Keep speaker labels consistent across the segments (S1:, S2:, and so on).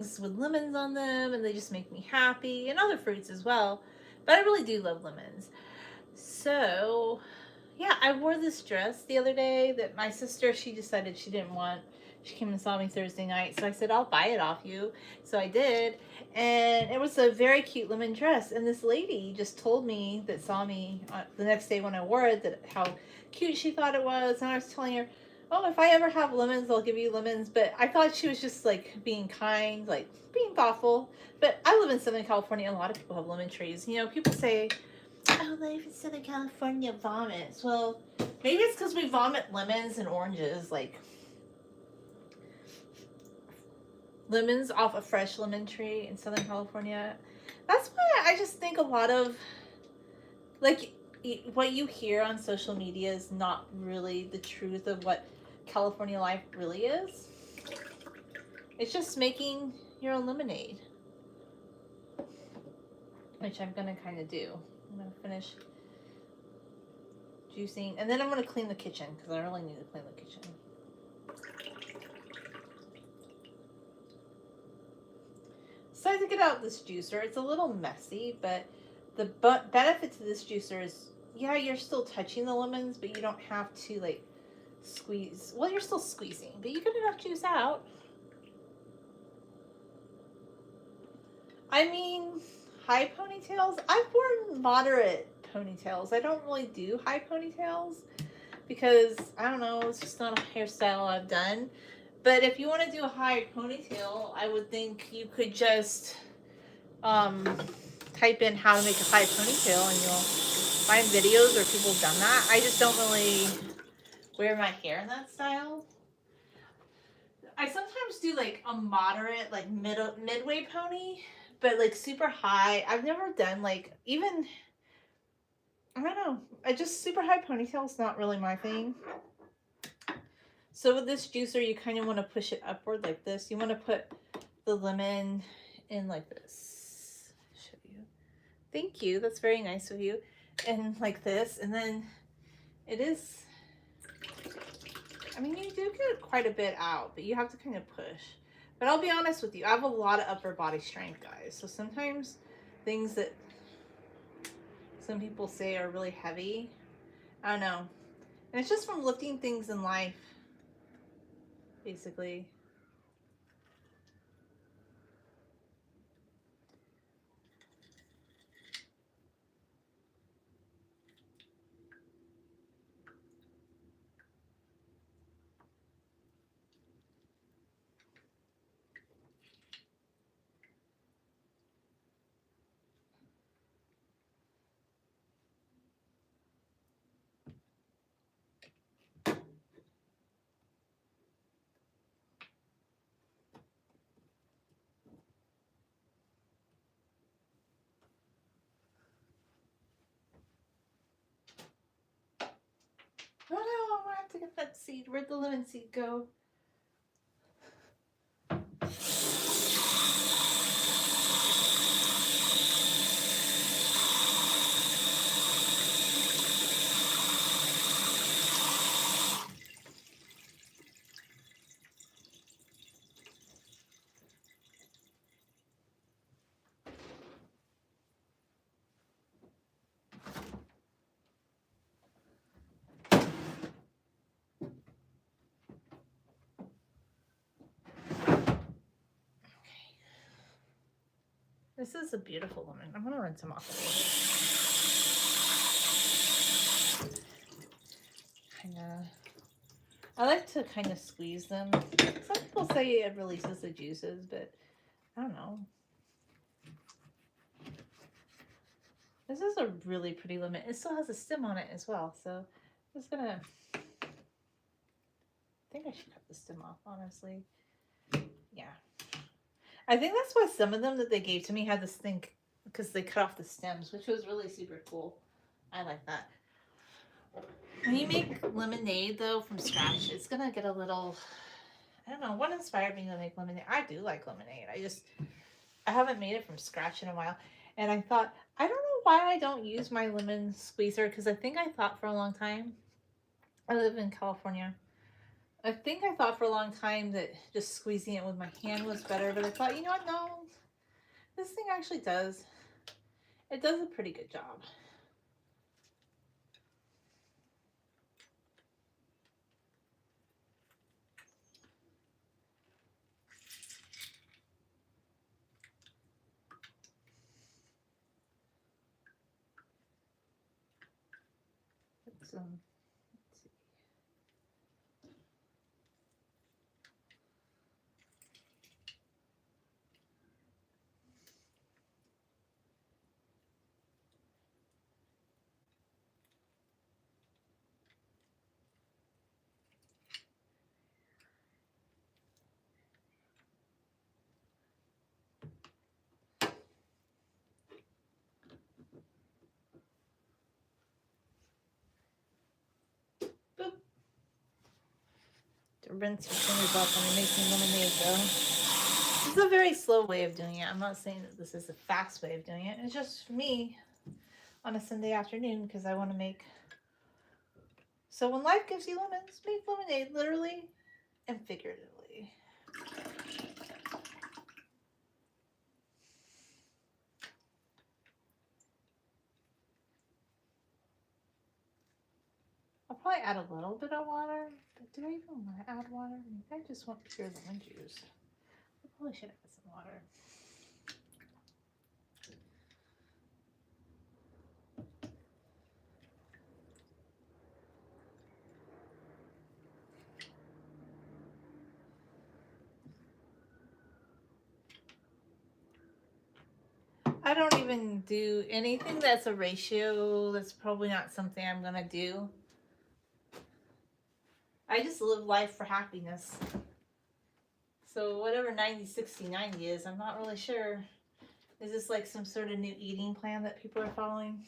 S1: with lemons on them, and they just make me happy, and other fruits as well. But I really do love lemons. So, yeah, I wore this dress the other day that my sister, she decided she didn't want. She came and saw me Thursday night. So I said, I'll buy it off you. So I did. And it was a very cute lemon dress. And this lady just told me that saw me the next day when I wore it, that how cute she thought it was. And I was telling her, oh, if I ever have lemons, I'll give you lemons. But I thought she was just like being kind, like being thoughtful. But I live in Southern California, and a lot of people have lemon trees. You know, people say, oh, life in Southern California vomits. Well, maybe it's because we vomit lemons and oranges, like lemons off a fresh lemon tree in Southern California. That's why I just think a lot of, like, what you hear on social media is not really the truth of what California life really is. It's just making your own lemonade, which I'm gonna kind of do. I'm gonna finish juicing, and then I'm gonna clean the kitchen because I really need to clean the kitchen. So I had to get out this juicer. It's a little messy, but the benefit to this juicer is, yeah, you're still touching the lemons, but you don't have to like squeeze. Well, you're still squeezing, but you get enough juice out. I mean, high ponytails. I've worn moderate ponytails. I don't really do high ponytails because I don't know. It's just not a hairstyle I've done. But if you want to do a high ponytail, I would think you could just um, type in how to make a high ponytail and you'll find videos or people have done that. I just don't really wear my hair in that style. I sometimes do like a moderate, like midway pony, but like super high. I've never done like even, I don't know. I just super high ponytail is not really my thing. So with this juicer, you kind of want to push it upward like this. You want to put the lemon in like this. Show you. Thank you. That's very nice of you. And like this, and then it is. I mean, you do get quite a bit out, but you have to kind of push. But I'll be honest with you, I have a lot of upper body strength, guys. So sometimes things that some people say are really heavy, I don't know. And it's just from lifting things in life, basically. Oh no, I'm gonna have to get that seed. Where'd the lemon seed go? This is a beautiful lemon. I'm gonna rinse them off a little bit. Kinda. I like to kind of squeeze them. Some people say it releases the juices, but I don't know. This is a really pretty lemon. It still has a stem on it as well, so I'm just gonna. I think I should cut the stem off, honestly. Yeah. I think that's why some of them that they gave to me had this thing because they cut off the stems, which was really super cool. I like that. When you make lemonade though from scratch, it's gonna get a little. I don't know what inspired me to make lemonade. I do like lemonade. I haven't made it from scratch in a while, and I thought I don't know why I don't use my lemon squeezer because I think I thought for a long time. I live in California. I think I thought for a long time that just squeezing it with my hand was better, but I thought, you know what? No, this thing actually does. It does a pretty good job. Let's see. Boop. To rinse your fingers off when you're making lemonade, though. This is a very slow way of doing it. I'm not saying that this is a fast way of doing it. It's just me on a Sunday afternoon because I want to make. So when life gives you lemons, make lemonade, literally and figuratively. I'll probably add a little bit of water, but do I even want to add water? Maybe I just want pure lemon juice. I probably should add some water. I don't even do anything that's a ratio. That's probably not something I'm going to do. I just live life for happiness. So whatever 90, 60, 90 is, I'm not really sure. Is this like some sort of new eating plan that people are following?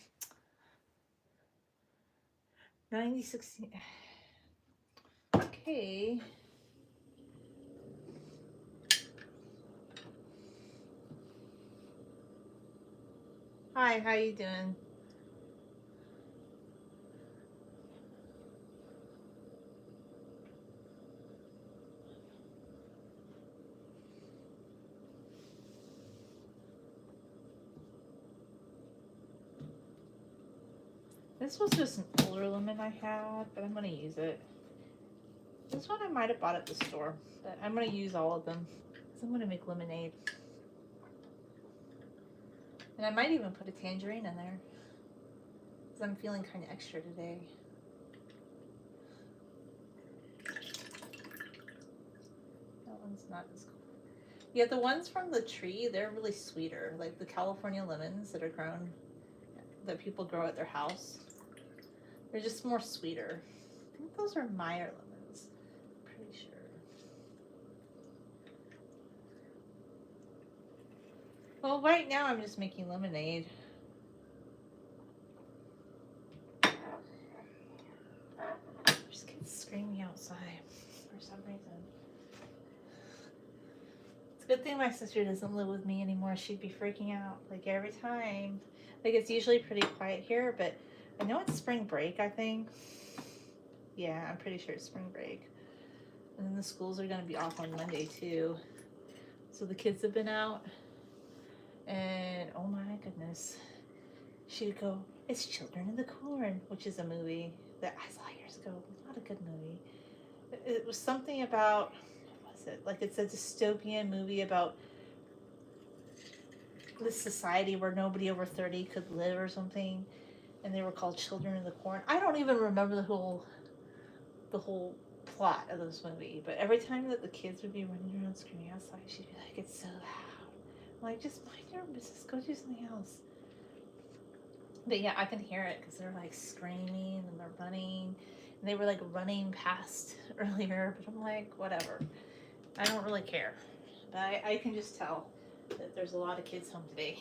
S1: 90, 60. Okay. Hi, how you doing? This was just an older lemon I had, but I'm going to use it. This one I might have bought at the store, but I'm going to use all of them because I'm going to make lemonade. And I might even put a tangerine in there because I'm feeling kind of extra today. That one's not as cool. Yeah, the ones from the tree, they're really sweeter. Like the California lemons that are grown, that people grow at their house. They're just more sweeter. I think those are Meyer lemons. Pretty sure. Well, right now I'm just making lemonade. There's kids screaming outside for some reason. It's a good thing my sister doesn't live with me anymore. She'd be freaking out like every time. Like it's usually pretty quiet here, but I know it's spring break, I think. Yeah, I'm pretty sure it's spring break. And then the schools are going to be off on Monday too. So the kids have been out. And oh my goodness. She'd go, it's Children of the Corn, which is a movie that I saw years ago. Not a good movie. It was something about, what was it? Like it's a dystopian movie about this society where nobody over 30 could live or something. And they were called Children of the Corn. I don't even remember the whole plot of this movie, but every time that the kids would be running around screaming outside, she'd be like, it's so loud. I'm like, just mind your business, go do something else. But yeah, I can hear it because they're like screaming and they're running. And they were like running past earlier, but I'm like, whatever. I don't really care. But I can just tell that there's a lot of kids home today.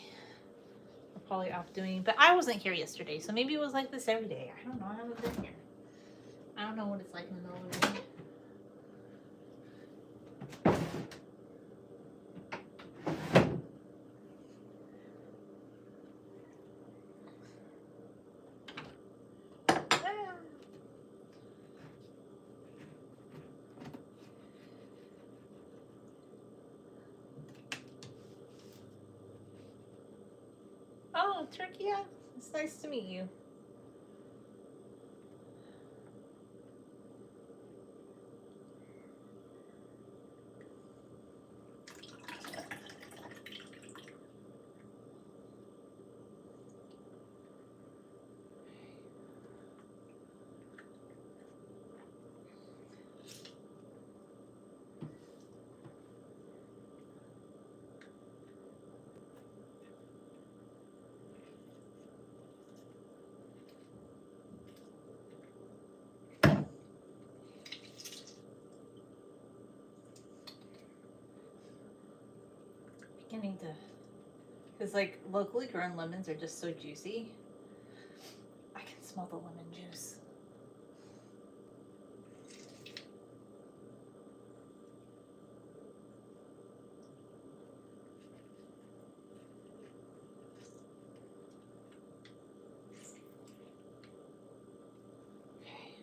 S1: They're probably off doing, but I wasn't here yesterday, so maybe it was like this every day. I don't know. I haven't been here. I don't know what it's like in the middle of the day. Oh, Turkey, yeah. It's nice to meet you. Beginning to, because like locally grown lemons are just so juicy. I can smell the lemon juice. Okay.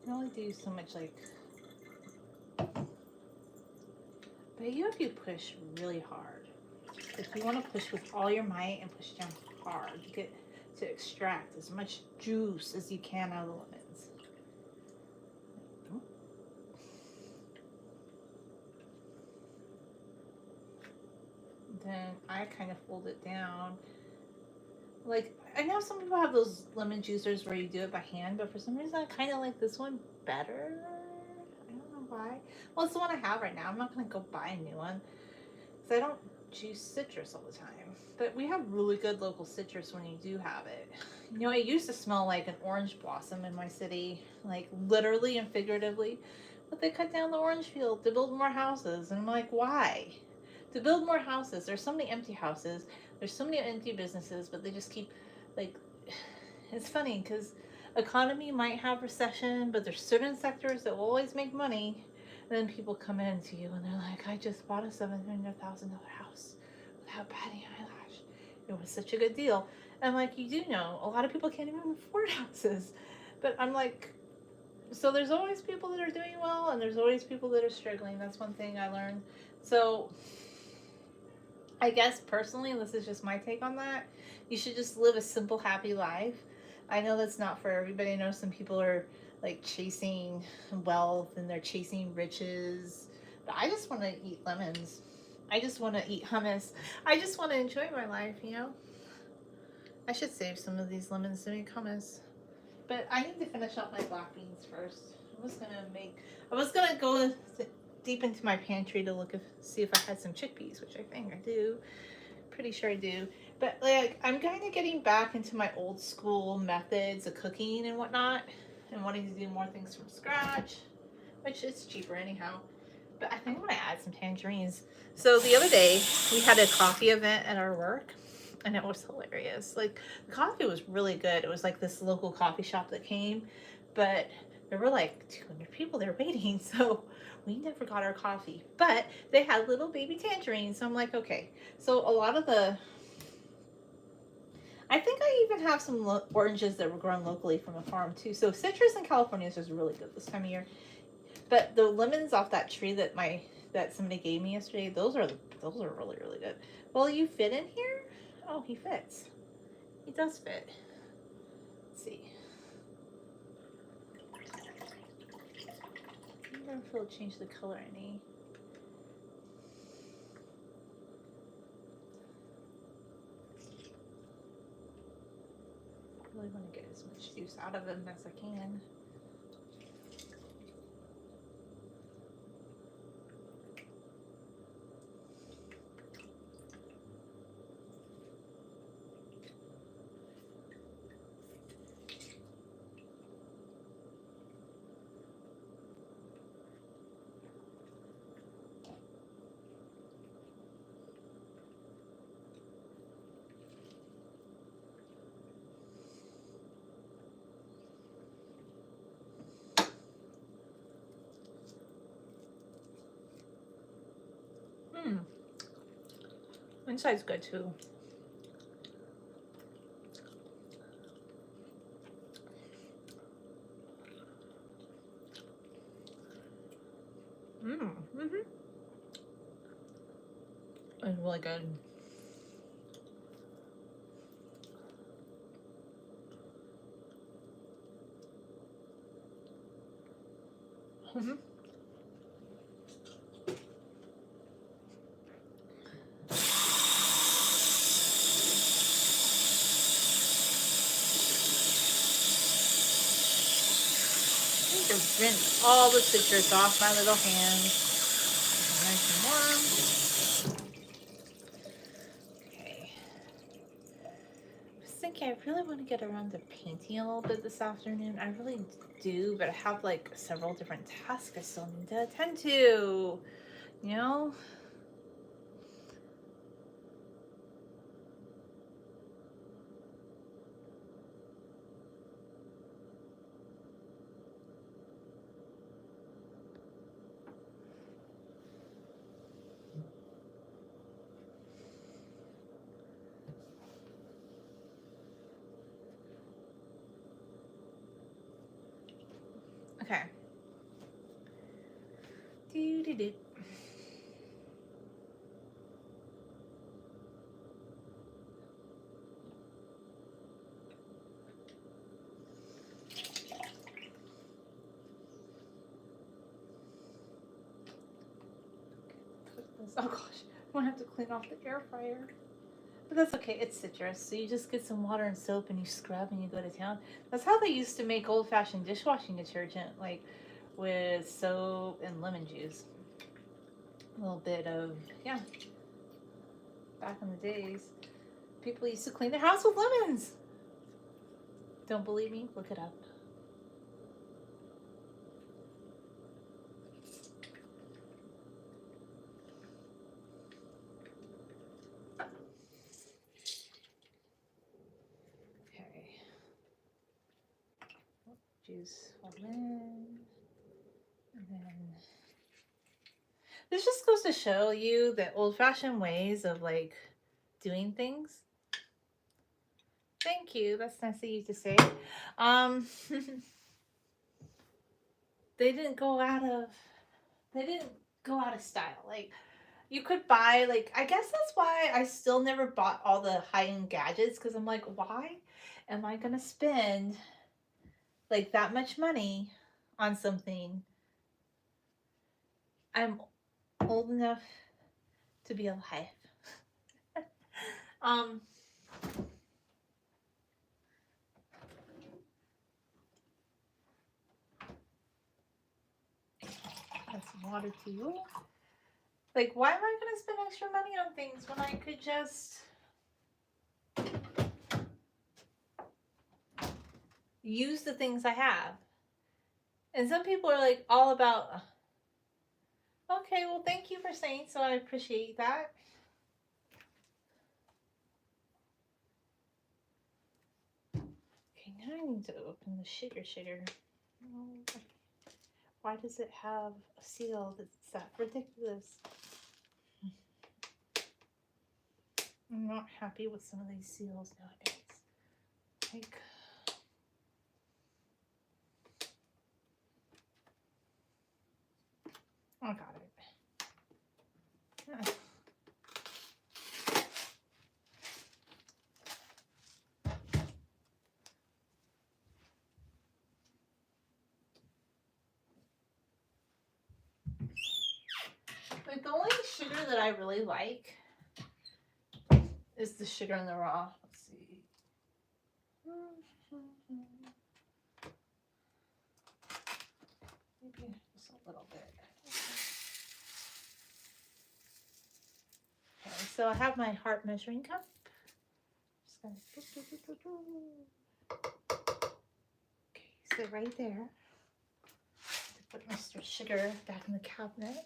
S1: You only do so much like, but you have to push really hard. If you want to push with all your might and push down hard, you get to extract as much juice as you can out of the lemons. Then I kind of fold it down. Like, I know some people have those lemon juicers where you do it by hand, but for some reason I kind of like this one better. I don't know why. Well, it's the one I have right now. I'm not going to go buy a new one because I don't juice citrus all the time. But we have really good local citrus when you do have it. You know, it used to smell like an orange blossom in my city, like literally and figuratively. But they cut down the orange field to build more houses. And I'm like, why? To build more houses. There's so many empty houses. There's so many empty businesses, but they just keep, like, it's funny because economy might have recession, but there's certain sectors that will always make money. And then people come in to you and they're like, I just bought a $700,000 house without batting an eyelash. It was such a good deal. And like, you do know, a lot of people can't even afford houses. But I'm like, so there's always people that are doing well and there's always people that are struggling. That's one thing I learned. So I guess personally, this is just my take on that. You should just live a simple, happy life. I know that's not for everybody. I know some people are like chasing wealth and they're chasing riches. But I just want to eat lemons. I just want to eat hummus. I just want to enjoy my life, you know? I should save some of these lemons to make hummus. But I need to finish up my black beans first. I was gonna go deep into my pantry to see if I had some chickpeas, which I think I do. Pretty sure I do. But like, I'm kind of getting back into my old school methods of cooking and whatnot, and wanting to do more things from scratch, which is cheaper anyhow. But I think I'm gonna add some tangerines. So the other day we had a coffee event at our work, and it was hilarious. Like, the coffee was really good. It was like this local coffee shop that came, but there were like 200 people there waiting, so we never got our coffee. But they had little baby tangerines, so I'm like, okay. So a lot of I think I even have some oranges that were grown locally from a farm too. So citrus in California is just really good this time of year. But the lemons off that tree that somebody gave me yesterday, those are really, really good. Will you fit in here? Oh, he fits. He does fit. Let's see. I don't know if it'll change the color any. I really want to get as much juice out of him as I can. Mm. Inside's good too. Mm-hmm. It's really good. Mm-hmm. I need to rinse all the citrus off my little hands. Nice and warm. Okay. I was thinking I really want to get around to painting a little bit this afternoon. I really do, but I have like several different tasks I still need to attend to. You know? Okay. Do. Oh gosh, I'm gonna have to clean off the air fryer. But that's okay, it's citrus. So you just get some water and soap and you scrub and you go to town. That's how they used to make old fashioned dishwashing detergent, like with soap and lemon juice. A little bit of, yeah, back in the days. People used to clean their house with lemons. Don't believe me? Look it up. Okay. Juice all in. And then this just goes to show you the old-fashioned ways of like doing things. Thank you. That's nice of you to say. They didn't go out of style. Like you could buy like I guess that's why I still never bought all the high-end gadgets because I'm like, why am I gonna spend like that much money on something I'm old enough to be alive? um Add some water to you. Like, why am I gonna spend extra money on things when I could just use the things I have? And some people are like all about, okay, well, thank you for saying so. I appreciate that. Okay, now I need to open the sugar. Why does it have a seal that's that ridiculous? I'm not happy with some of these seals nowadays. Like, I got it. Like the only sugar that I really like is the sugar in the raw. Let's see. Maybe just a little bit. Okay, so I have my heart measuring cup. Just gonna okay, so right there. Put Mr. Sugar back in the cabinet.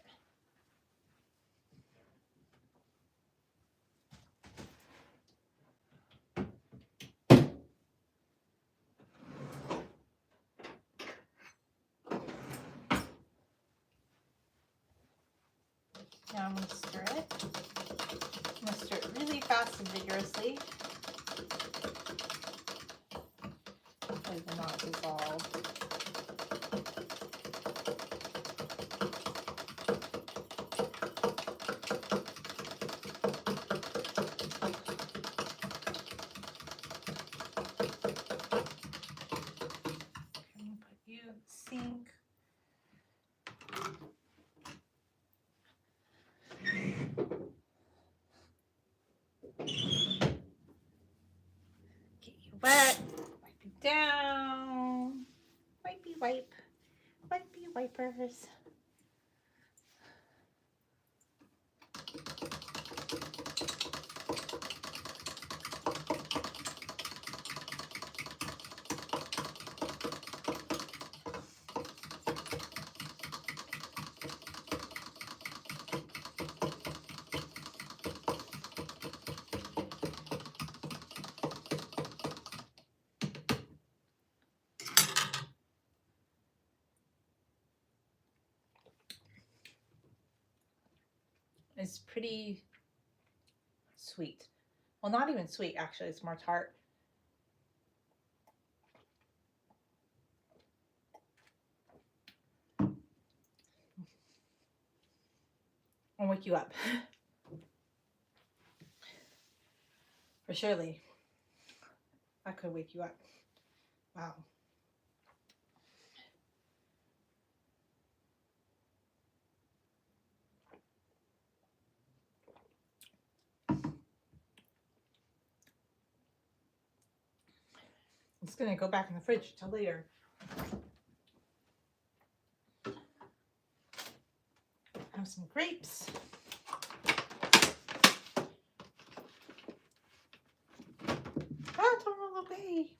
S1: Now I'm going to stir it. I'm going to stir it really fast and vigorously. Hopefully it will not dissolve. I'm going to put you in the sink. Get you wet. Wipe you down. Wipey wipe. Wipey wipers. It's pretty sweet. Well, not even sweet, actually. It's more tart. I'll wake you up. For surely. I could wake you up. Wow. It's gonna go back in the fridge till later. Have some grapes. Ah, don't roll away.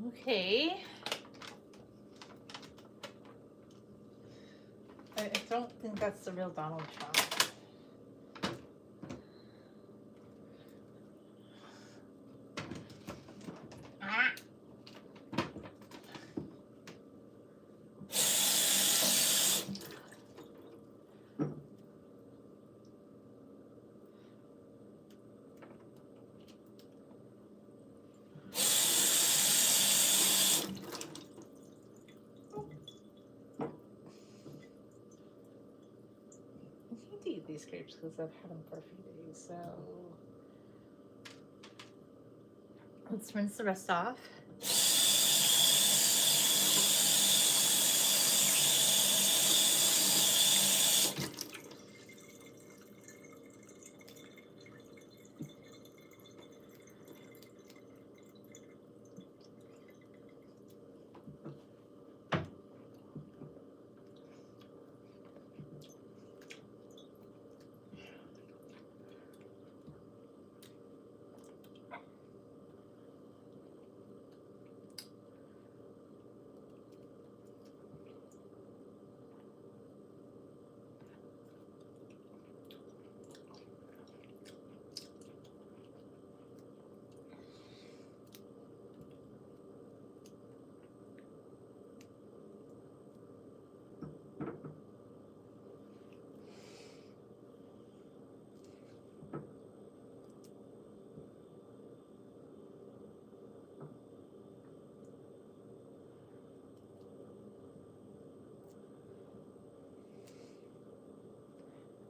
S1: Okay. I don't think that's the real Donald Trump. Ah. I need to eat these grapes because I've had them for a few days, so let's rinse the rest off.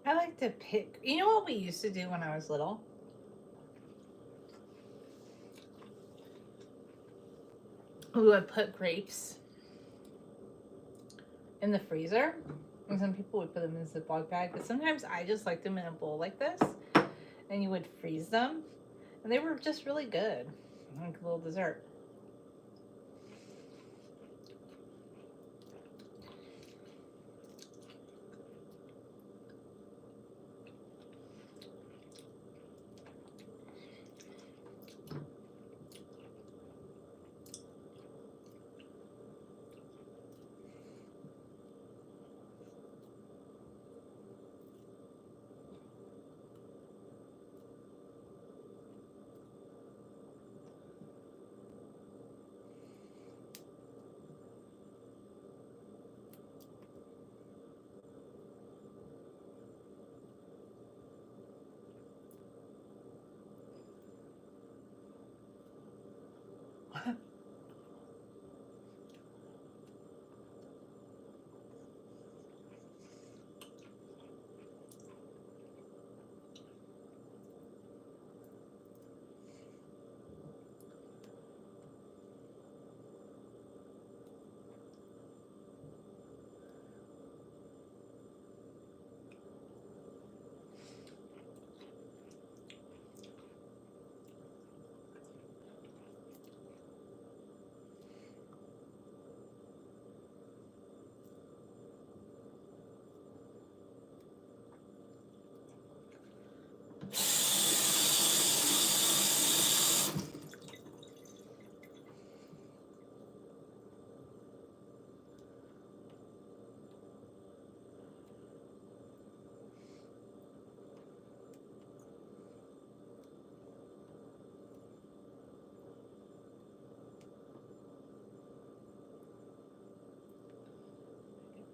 S1: I like to pick. You know what we used to do when I was little? We would put grapes in the freezer, and some people would put them in a Ziploc bag, but sometimes I just liked them in a bowl like this, and you would freeze them, and they were just really good, like a little dessert.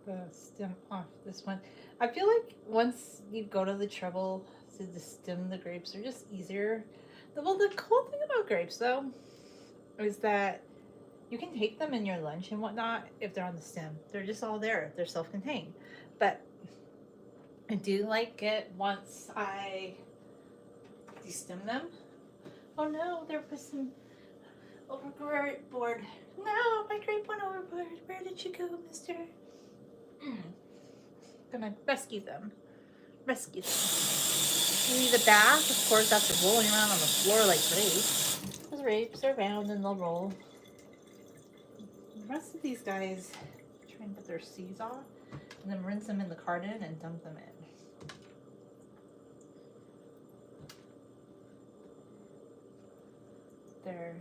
S1: the stem off this one. I feel like once you go to the trouble to just stem the grapes, they're just easier. Well, the cool thing about grapes, though, is that you can take them in your lunch and whatnot if they're on the stem. They're just all there. They're self-contained. But I do like it once I destem them. Oh no, there was some overboard. No, my grape went overboard. Where did you go, mister? Gonna rescue them. Rescue them. You need a bath, of course, after rolling around on the floor like grapes. Those grapes are round and they'll roll. The rest of these guys try and get their seeds off and then rinse them in the carton and dump them in. They're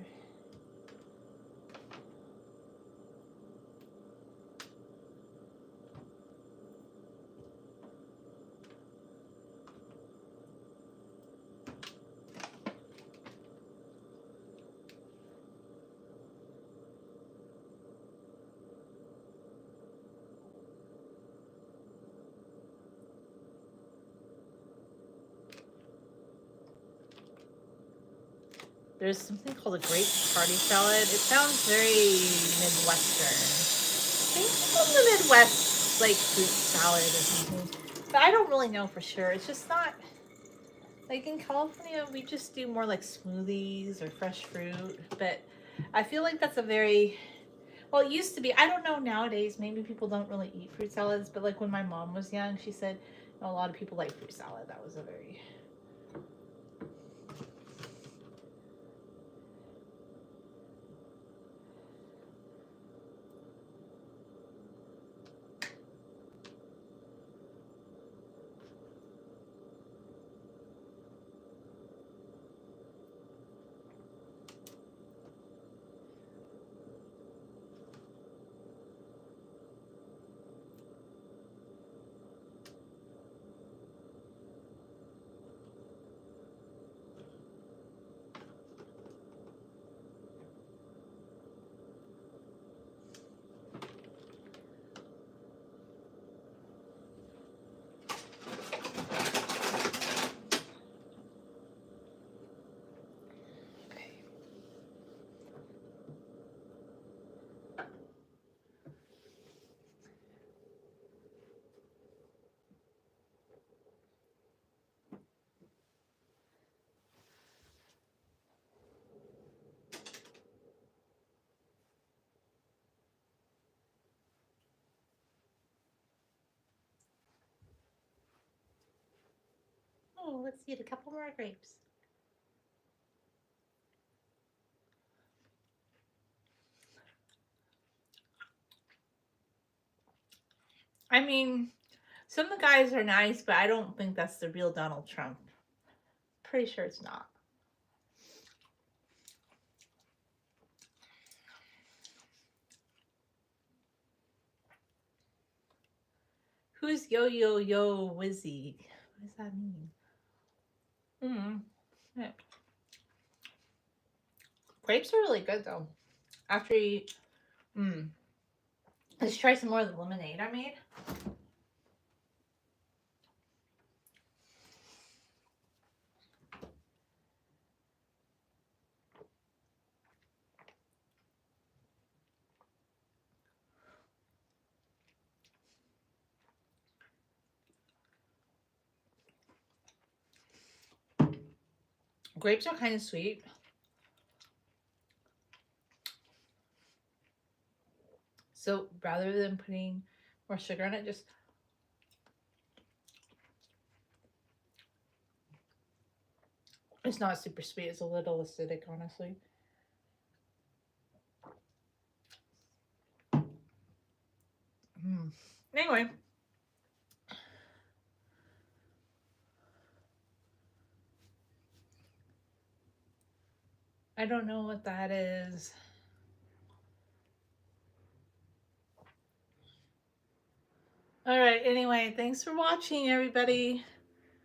S1: There's something called a grape party salad. It sounds very Midwestern. Maybe from the Midwest, like fruit salad or something. But I don't really know for sure. It's just not like in California. We just do more like smoothies or fresh fruit. But I feel like that's a very well. It used to be. I don't know nowadays. Maybe people don't really eat fruit salads. But like when my mom was young, she said a lot of people like fruit salad. That was a very Oh, let's eat a couple more grapes. I mean, some of the guys are nice, but I don't think that's the real Donald Trump. Pretty sure it's not. Who's Yo Yo Yo Wizzy? What does that mean? Yeah. Grapes are really good though. After you eat, let's try some more of the lemonade I made. Grapes are kind of sweet. So rather than putting more sugar on it, just it's not super sweet. It's a little acidic, honestly. Anyway, I don't know what that is. All right, anyway, thanks for watching, everybody.